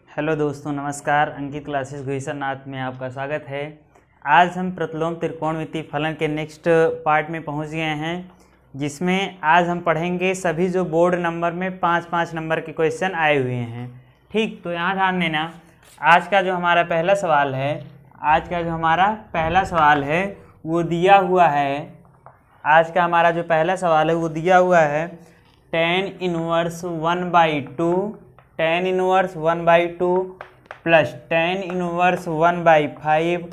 Hello दोस्तों, नमस्कार। अंकित classes Ghuisarnath में आपका स्वागत है। आज हम प्रतिलोम त्रिकोणमितीय फलन के नेक्स्ट पार्ट में पहुंच गए हैं, जिसमें आज हम पढ़ेंगे सभी जो बोर्ड नंबर में 5-5 नंबर के क्वेश्चन आए हुए हैं। ठीक, तो यहाँ ध्यान देना। आज का जो हमारा पहला सवाल है वो दिया हुआ है। आज का हमारा जो पहला सवाल है वो दिया हुआ है tan inverse 1/2 tan inverse 1/2 plus tan inverse 1/5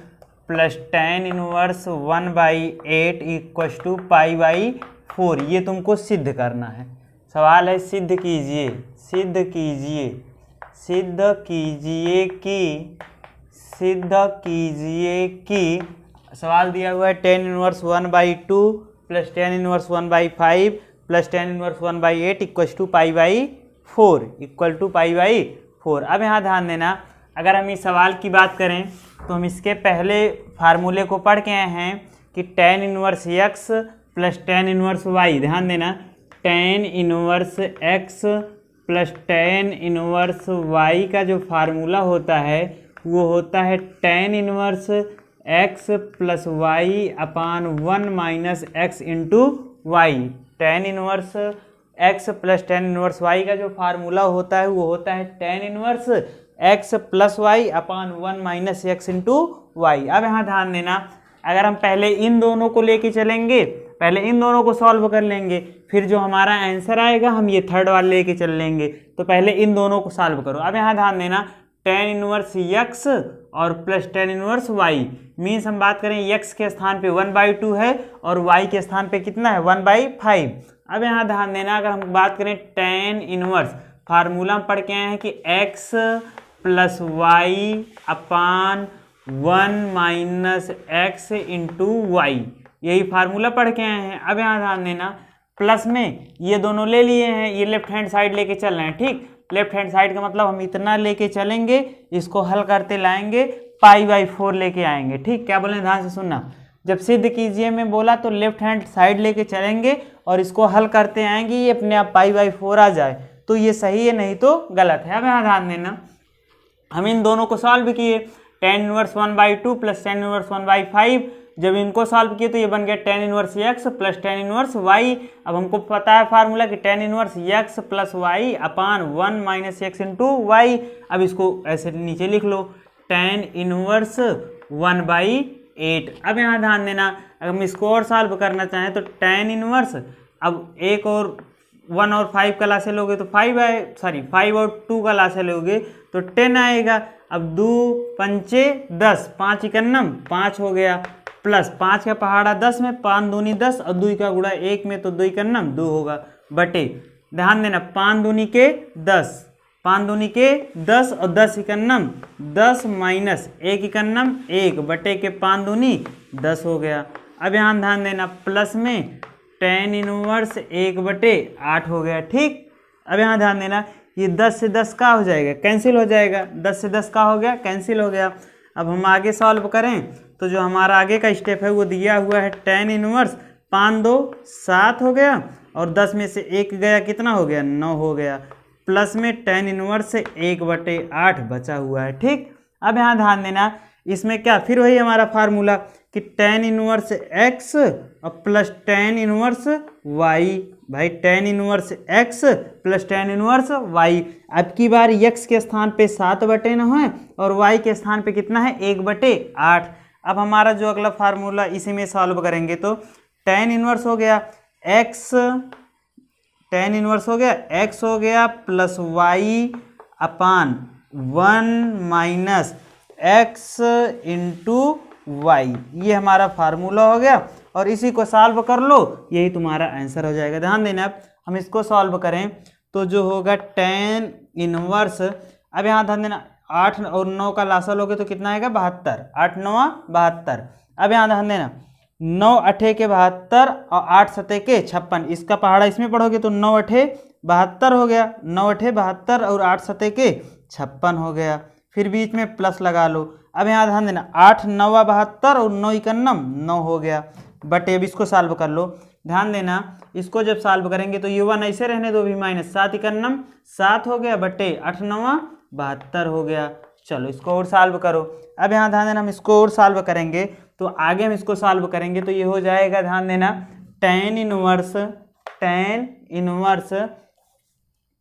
plus tan inverse 1/8 equals to π/4। ये तुमको सिद्ध करना है। सवाल है सिद्ध कीजिए कि सवाल दिया हुआ है tan inverse 1/2 plus tan inverse 1/5 plus tan inverse 1/8 equals to π/4 equal to π/4। अब यहाँ ध्यान देना, अगर हम इस सवाल की बात करें तो हम इसके पहले फार्मूले को पढ़ के आए हैं कि tan inverse x plus tan inverse y। ध्यान देना, tan inverse x plus tan inverse y का जो फार्मूला होता है वो होता है tan inverse x plus y upon 1 minus x into y. tan inverse x plus tan inverse y का जो फार्मूला होता है वो होता है tan inverse x plus y upon 1 minus x into Y. अब यहाँ ध्यान देना, अगर हम पहले इन दोनों को लेके चलेंगे, पहले इन दोनों को सॉल्व कर लेंगे, फिर जो हमारा आंसर आएगा हम ये थर्ड वाले लेके चल लेंगे। तो पहले इन दोनों को सॉल्व करो। अब यहाँ ध्यान देना, tan इनवर्स x और plus tan inverse y means हम बात करें x के स्थान पे 1/2 है और y के स्थान पे कितना है 1/5। अब यहाँ ध्यान देना, अगर हम बात करें tan इनवर्स, फार्मूला हम पढ़ के आए हैं कि x plus y upon 1 minus x into Y, यही फार्मूला पढ़ के आए हैं। अब यहाँ ध्यान देना, प्लस में ये दोनों ले लिए हैं, ये लेफ्ट हैंड साइड लेके चल रहे हैं। ठीक, लेफ्ट हैंड साइड का मतलब हम इतना लेके चलेंगे, इसको हल करते लाएंगे π/4 लेके आएंगे। ठीक, क्या बोले ध्यान से सुनना। जब सिद्ध कीजिए में बोला तो लेफ्ट हैंड साइड लेके चलेंगे और इसको हल करते आएंगे, ये अपने आप π/4 आ जाए तो ये सही है, नहीं तो गलत है। अब यहाँ ध्यान देना, हम इन दोनों को सॉल्व किए, tan inverse 1/2 plus tan inverse 1/5। जब इनको सॉल्व किए तो ये बन गया tan inverse x plus tan inverse y। अब हमको पता है फार्मूला कि tan inverse x plus y upon 1 minus x into Y. अब इसको ऐसे नीचे लिख लो, tan इनवर्स 1/8। अब यहाँ ध्यान देना, अगर हम इसको और सॉल्व करना चाहें तो tan इनवर्स, अब 1 और 1 और 5 का लासे लोगे तो 5 और 2 का लासे लोगे तो 10 आएगा। अब 2 पंचे 10, 5 इकन्नम 5 हो गया, प्लस 5 का पहाड़ा 10 में, 5 दूनी 10 और 2 का गुणा 1 में तो 2 इकन्नम 2 होगा, बटे ध्यान देना 5 दूनी के 10 और 10 इकन्नम 10 माइनस 1 इकन्नम 1 बटे के 5 दूनी 10 हो गया। अब यहाँ ध्यान देना, प्लस में tan इनवर्स 1/8 हो गया। ठीक, अब यहाँ ध्यान देना, ये 10 से 10 का हो जाएगा, कैंसिल हो जाएगा, 10 से 10 का हो गया, कैंसिल हो गया। अब हम आगे सॉल्व करें तो जो हमारा आगे का स्टेप है वो दिया हुआ है tan इनवर्स 5 2 7 हो गया और 10 में से 1 गया, कितना हो गया 9 हो गया, प्लस में tan इनवर्स 1/8 बचा हुआ है। ठीक, अब यहाँ ध्यान देना, इसमें क्या फिर वही हमारा फार्मूला कि tan इनवर्स x और प्लस tan इनवर्स y। भाई tan inverse x plus tan inverse y, अब की बार x के स्थान पे 7/9 है और y के स्थान पे कितना है 1/8। अब हमारा जो अगला फार्मूला इसी में सॉल्व करेंगे तो tan इनवर्स हो गया x हो गया plus y upon 1 minus x into Y, ये हमारा फार्मूला हो गया और इसी को सॉल्व कर लो, यही तुम्हारा आंसर हो जाएगा। ध्यान देना, अब हम इसको सॉल्व करें तो जो होगा tan इनवर्स, अब यहाँ ध्यान देना 8 और 9 का लासा लोगे तो कितना आएगा 72, 8 9 72। अब यहाँ ध्यान देना, 9 8 के 72 और 8 7 के 56, इसका पहाड़ा इसमें पढ़ोगे तो 9 8 72 हो गया, 9 8 72 और 8 7 के 56 हो गया, फिर बीच में प्लस लगा लो। अब यहाँ ध्यान देना, 8 9 72 और 9 इकन्नम 9 हो गया, बट अब इसको सॉल्व कर लो। ध्यान देना, इसको जब सॉल्व करेंगे तो ये 1 ऐसे रहने दो भी, माइनस 7 इकन्नम 7 हो गया, बटे 8 9 72 हो गया। चलो इसको और सॉल्व करो। अब यहाँ ध्यान देना, हम इसको और सॉल्व करेंगे तो आगे हम इसको सॉल्व करेंगे तो ये हो जाएगा, ध्यान देना, tan इनवर्स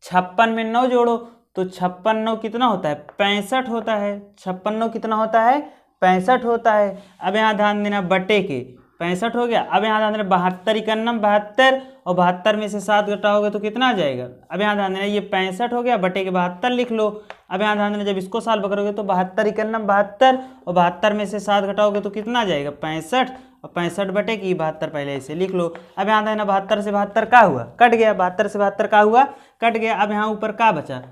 56 में 9 जोड़ो तो 56 9 कितना होता है, 65 होता है। 56 9 कितना होता है, 65 होता है। अब यहाँ ध्यान देना, बटे के 65 हो गया। अब यहाँ ध्यान देना 72 इकन्नम 72 और 72 में से 7 घटाओगे तो कितना आ जाएगा। अब यहाँ ध्यान देना, ये 65 हो गया, बटे के 72 लिख लो। अब यहाँ ध्यान देना, जब इसको सॉल्व करोगे तो 72 इकन्नम 72 और 72 में से 7 घटाओगे तो कितना आ जाएगा, 65 और 65 बटे की 72 पहले इसे लिख लो। अब यहाँ देना 72 से 72 का हुआ, कट गया। 72 से 72 का हुआ, कट गया। अब यहाँ ऊपर का बचा,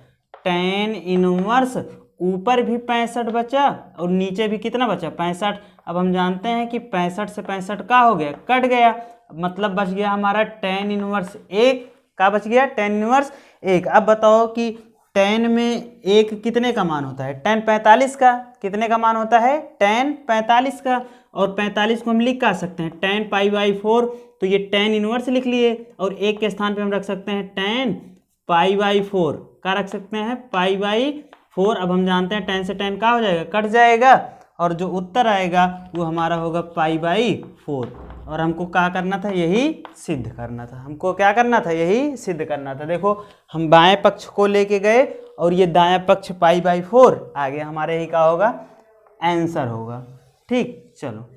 tan इनवर्स, ऊपर भी 65 बचा और नीचे भी कितना बचा, 65। अब हम जानते हैं कि 65 से 65 का हो गया, कट गया, मतलब बच गया हमारा tan इनवर्स 1 का बच गया, tan इनवर्स 1। अब बताओ कि tan में 1 कितने का मान होता है, tan 45 का। कितने का मान होता है, tan 45 का। और 45 को हम लिख का सकते हैं tan π/4, तो ये tan इनवर्स लिख लिए और 1 के स्थान पे हम रख सकते हैं tan π/4 का रख सकते हैं π/4। अब हम जानते हैं tan से tan का हो जाएगा, कट जाएगा और जो उत्तर आएगा वो हमारा होगा π/4। और हमको क्या करना था, यही सिद्ध करना था। हमको क्या करना था, यही सिद्ध करना था। देखो हम बाएं पक्ष को लेके गए और ये दायां पक्ष π/4 आ गया, हमारे यही क्या होगा, आंसर होगा। ठीक, चलो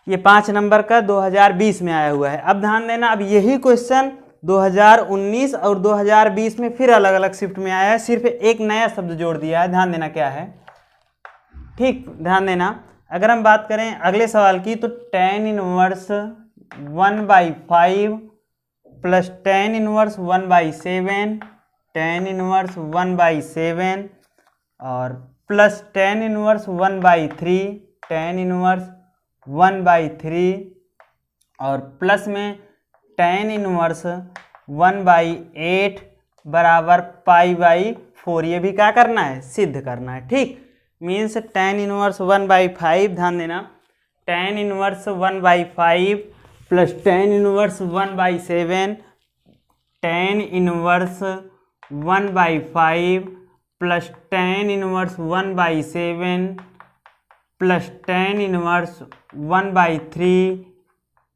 ये 5 नंबर का 2020 में आया हुआ है। अब ध्यान देना, अब यही क्वेश्चन 2019 और 2020 में फिर अलग अलग शिफ्ट में आया है, सिर्फ एक नया शब्द जोड़ दिया है। ध्यान देना क्या है, ठीक, ध्यान देना। अगर हम बात करें अगले सवाल की तो tan inverse 1/5 plus tan inverse 1/7, tan inverse 1/7 और plus tan inverse 1/3, tan inverse 1/3 और प्लस में tan इनवर्स 1/8 बराबर π/4। ये भी क्या करना है, सिद्ध करना है। ठीक, मीन्स tan इनवर्स 1/5, ध्यान देना, tan inverse 1/5 plus tan inverse 1/7, tan inverse 1/5 plus tan inverse 1/7 plus tan inverse 1/3,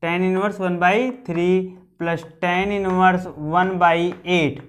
tan inverse 1/3 plus tan inverse 1/8।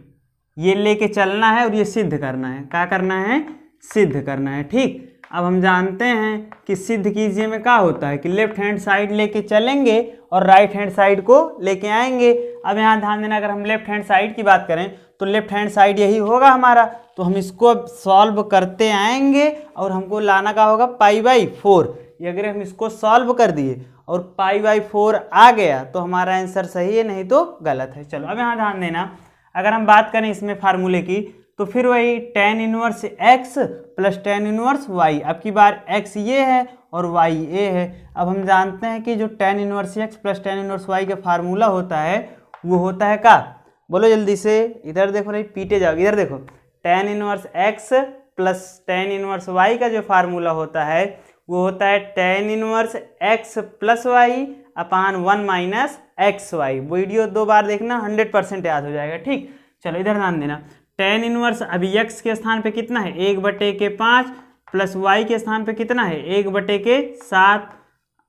ये लेके चलना है और ये सिद्ध करना है। क्या करना है, सिद्ध करना है। ठीक, अब हम जानते हैं कि सिद्ध कीजिए में क्या होता है कि लेफ्ट हैंड साइड लेके चलेंगे और राइट हैंड साइड को लेके आएंगे। अब यहाँ ध्यान देना, अगर हम लेफ्ट हैंड साइड की बात करें तो लेफ्ट हैंड साइड यही होगा हमारा, तो हम इसको अब सॉल्व करते आएंगे और हमको लाना का होगा π/4। ये अगर हम इसको सॉल्व कर दिए और π/4 आ गया तो हमारा आंसर सही है, नहीं तो गलत है। चलो अब यहाँ ध्यान देना, अगर हम बात करें इसमें फार्मूले की तो फिर वही tan inverse x plus tan inverse y। अब की बार x ये है और y ये है। अब हम जानते हैं कि जो tan inverse x plus tan inverse y का फार्मूला होता है वो होता है क्या, बोलो जल्दी से, इधर देखो, नहीं पीटे जाओगे, इधर देखो, tan inverse x plus tan inverse y का जो फार्मूला होता है वो होता है tan inverse x plus y upon 1 minus xy। Video 2 बार देखना, 100% याद हो जाएगा। ठीक, चलो इधर ध्यान देना, tan इनवर्स अभी x के स्थान पे कितना है, 1/5 प्लस y के स्थान पे कितना है, 1/7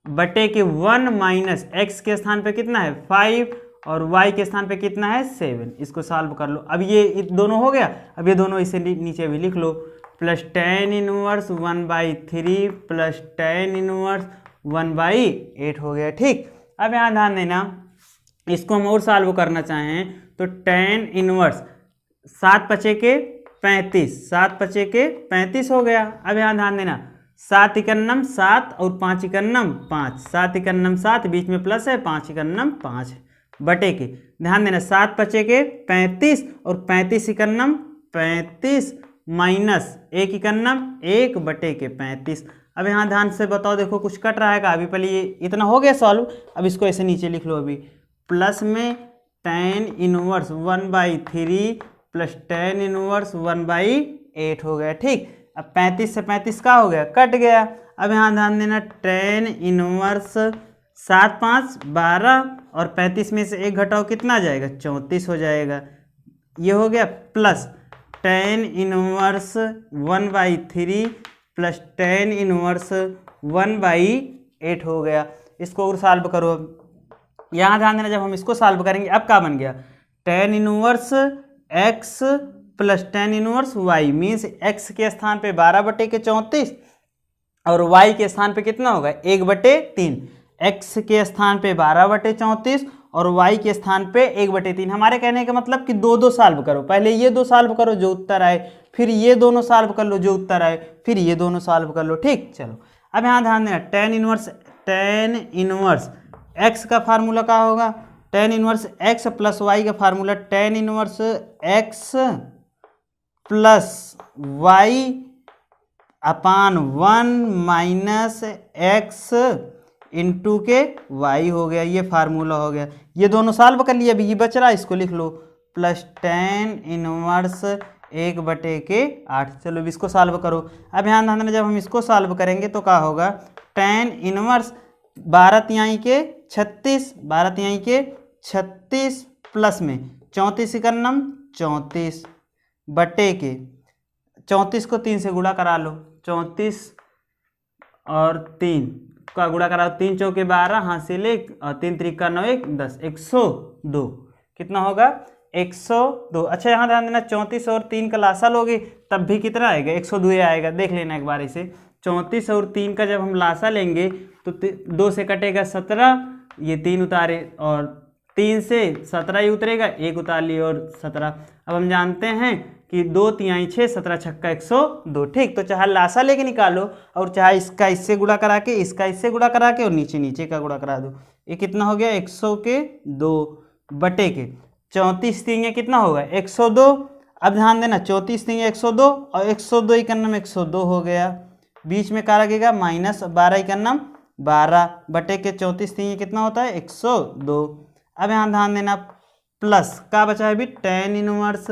बटे के 1 माइनस x के स्थान पे कितना है 5 और y के स्थान पे कितना है 7। इसको सॉल्व कर लो। अब ये दोनों हो गया, अब ये दोनों इसे नीचे भी लिख लो, plus tan inverse 1/3 plus tan inverse 1/8 हो गया। ठीक, अब यहाँ ध्यान देना, इसको हम और सॉल्व करना चाहें तो tan इनवर्स 7 × 35, 7 × 35 हो गया। अब यहाँ ध्यान देना, 7 इकन्नम 7 और 5 इकन्नम 5, 7 इकन्नम 7, बीच में प्लस है, 5 इकन्नम 5 बटे के, ध्यान देना 7 × 35 और 35 इकन्नम 35 माइनस 1 इकन्नम 1 बटे के 35। अब यहाँ ध्यान से बताओ, देखो कुछ कट रहा है का, अभी पहले ये इतना हो गया सॉल्व, अब इसको ऐसे नीचे लिख लो, अभी प्लस में tan inverse 1/3 plus tan inverse 1/8 हो गया। ठीक, अब 35 से 35 का हो गया, कट गया। अब यहाँ ध्यान देना, tan इनवर्स 7 5 12 और 35 में से 1 घटाओ कितना आ जाएगा, 34 हो जाएगा। ये हो गया plus tan inverse 1/3 plus tan inverse 1/8 हो गया। इसको और सॉल्व करो। यहाँ ध्यान देना, जब हम इसको सॉल्व करेंगे अब क्या बन गया, tan inverse x plus tan inverse y means x के स्थान पे 12/34 और y के स्थान पे कितना होगा 1/3। x के स्थान पे 12/34 और y के स्थान पे 1/3। हमारे कहने का मतलब कि दो दो सॉल्व करो, पहले ये दो सॉल्व करो जो उत्तर आए, फिर ये दोनों सॉल्व कर लो जो उत्तर आए, फिर ये दोनों सॉल्व कर लो। ठीक, चलो अब यहाँ ध्यान देना, tan इनवर्स x का फार्मूला क्या होगा, tan inverse x plus y का formula tan inverse x plus y upon 1 minus x into के y हो गया, ये फार्मूला हो गया। ये दोनों सॉल्व कर लिया, अभी ये बच रहा है इसको लिख लो, प्लस tan इनवर्स 1/8। चलो अब इसको सॉल्व करो। अब यहाँ ध्यान देना, जब हम इसको सॉल्व करेंगे तो क्या होगा, tan इनवर्स 12 के 36, 12 के 36 प्लस में 34 इकन्नम 34 बटे के 34 को 3 से गुणा करा लो, 34 और 3 का गुणा करा, 3 चौके 12, हाथ से ले और 3 त्रिका 9 1 10, 102 कितना होगा 102। अच्छा यहाँ ध्यान देना, 34 और 3 का लासा लोगे तब भी कितना आएगा 102 आएगा। देख लेना एक बार इसे, 34 और 3 का जब हम लासा लेंगे तो 2 से कटेगा 17, ये 3 उतारे और 3 से 17 ही उतरेगा, 1 उतार लिए और 17। अब हम जानते हैं कि 2 3 6 17 छक्का 102। ठीक, तो चाहे लासा लेके निकालो और चाहे इसका इससे गुणा करा के, इसका इससे गुणा करा के और नीचे नीचे का गुणा करा दो। ये कितना हो गया 102 बटे के 34 3 कितना होगा 102। अब ध्यान देना, 34 3 102 और 102 इकन्नम 102 हो गया, बीच में क्या लगेगा माइनस 12 इकन्नम 12 बटे के 34 3 कितना होता है 102। अब यहाँ ध्यान देना, प्लस का बचा है भी tan इनवर्स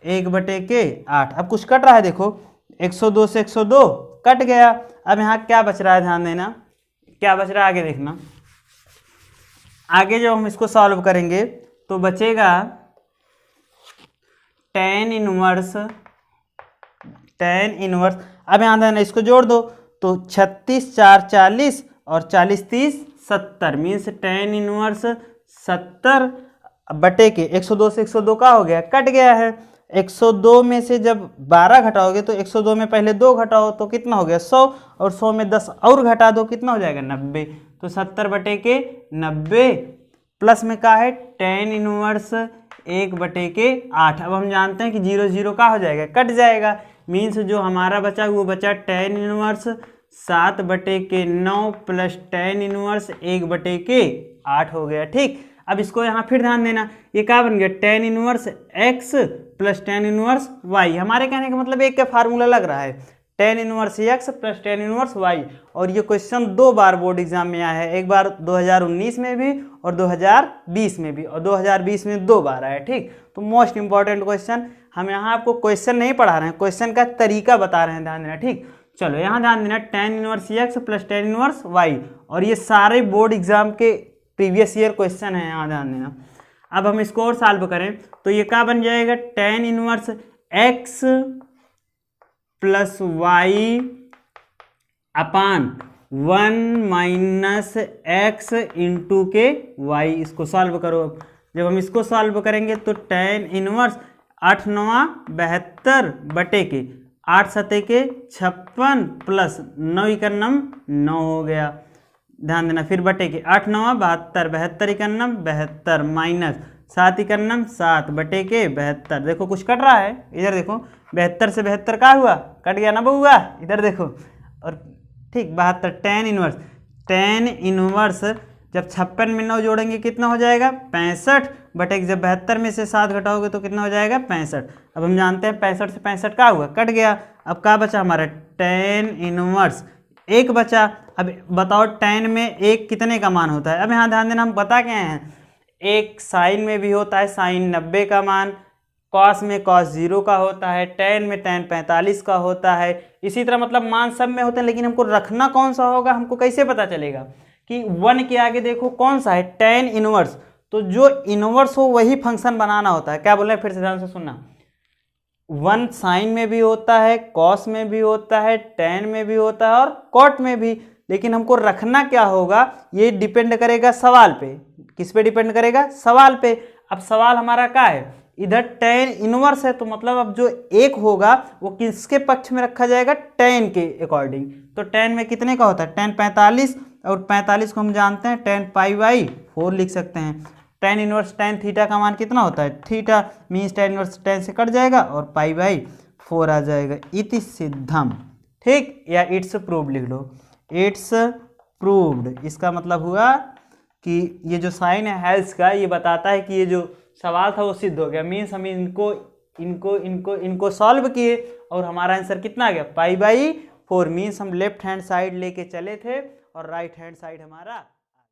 1/8। अब कुछ कट रहा है, देखो 102 से 102 कट गया। अब यहाँ क्या बच रहा है, ध्यान देना क्या बच रहा है, आगे देखना। आगे जब हम इसको सॉल्व करेंगे तो बचेगा tan इनवर्स। अब यहाँ देना, इसको जोड़ दो तो 36 4 40 और 40 30 70 मीन्स tan इनवर्स 70 बटे के 102 से 102 का हो गया कट गया है। 102 में से जब 12 घटाओगे तो 102 में पहले 2 घटाओ तो कितना हो गया 100 और 100 में 10 और घटा दो कितना हो जाएगा 90। तो 70 बटे के 90 प्लस में क्या है tan इनवर्स 1/8। अब हम जानते हैं कि 0 0 का हो जाएगा कट जाएगा, मीन्स जो हमारा बचा वो बचा tan inverse 7/9 plus tan inverse 1/8 हो गया। ठीक, अब इसको यहाँ फिर ध्यान देना, ये क्या बन गया tan inverse x plus tan inverse y। हमारे कहने का मतलब एक का फार्मूला लग रहा है tan inverse x plus tan inverse y। और ये क्वेश्चन 2 बार बोर्ड एग्जाम में आया है, एक बार 2019 में भी और 2020 में भी, और 2020 में 2 बार आया। ठीक, तो मोस्ट इंपॉर्टेंट क्वेश्चन, हम यहाँ आपको क्वेश्चन नहीं पढ़ा रहे हैं, क्वेश्चन का तरीका बता रहे हैं, ध्यान देना। ठीक, चलो यहाँ ध्यान देना, tan inverse x plus tan inverse y, और ये सारे बोर्ड एग्जाम के प्रीवियस ईयर क्वेश्चन है, यहाँ ध्यान देना। अब हम इसको और सॉल्व करें तो ये क्या बन जाएगा tan inverse x plus y upon 1 minus x into के y। इसको सॉल्व करो। अब जब हम इसको सॉल्व करेंगे तो tan इनवर्स 8 9 72 बटे के 8 7 के 56 प्लस 9 इकन्नम 9 हो गया। ध्यान देना, फिर बटे के 8 9 72 72 इकन्नम 72 माइनस 7 इकन्नम 7 बटे के 72। देखो कुछ कट रहा है, इधर देखो 72 से 72 का हुआ कट गया ना बउआ, इधर देखो। और ठीक 72 tan इनवर्स जब 56 में 9 जोड़ेंगे कितना हो जाएगा 65 बटे जब 72 में से 7 घटाओगे तो कितना हो जाएगा 65। अब हम जानते हैं 65 से 65 का हुआ कट गया। अब क्या बचा हमारा tan इनवर्स 1 बचा। अब बताओ tan में 1 कितने का मान होता है। अब यहाँ ध्यान देना, हम बता के आए हैं एक साइन में भी होता है साइन 90 का मान, कॉस में कॉस 0 का होता है, tan में tan 45 का होता है। इसी तरह मतलब मान सब में होते हैं, लेकिन हमको रखना कौन सा होगा, हमको कैसे पता चलेगा कि 1 के आगे देखो कौन सा है tan इनवर्स। तो जो इनवर्स हो वही फंक्शन बनाना होता है। क्या बोल रहे हैं फिर से ध्यान से सुनना, वन साइन में भी होता है, कॉस में भी होता है, टेन में भी होता है और कॉट में भी। लेकिन हमको रखना क्या होगा, ये डिपेंड करेगा सवाल पे। किस पे डिपेंड करेगा, सवाल पे। अब सवाल हमारा क्या है, इधर टेन इनवर्स है, तो मतलब अब जो एक होगा वो किसके पक्ष में रखा जाएगा, टेन के अकॉर्डिंग। तो टेन में कितने का होता है, टेन 45, और 45 को हम जानते हैं टेन पाई बाई 4 लिख सकते हैं। टेन इनवर्स टेन थीटा का मान कितना होता है, theta, means tan inverse tan से कट जाएगा और पाई बाई 4 आ जाएगा। इति सिद्धम, ठीक, या इट्स प्रूव्ड लिख लो, इट्स प्रूव्ड। इसका मतलब हुआ कि ये जो साइन है हेल्स का, ये बताता है कि ये जो सवाल था वो सिद्ध हो गया। मीन्स हम इनको इनको इनको इनको सॉल्व किए और हमारा आंसर कितना आ गया, पाई बाई 4। मीन्स हम लेफ्ट हैंड साइड लेके चले थे और राइट हैंड साइड हमारा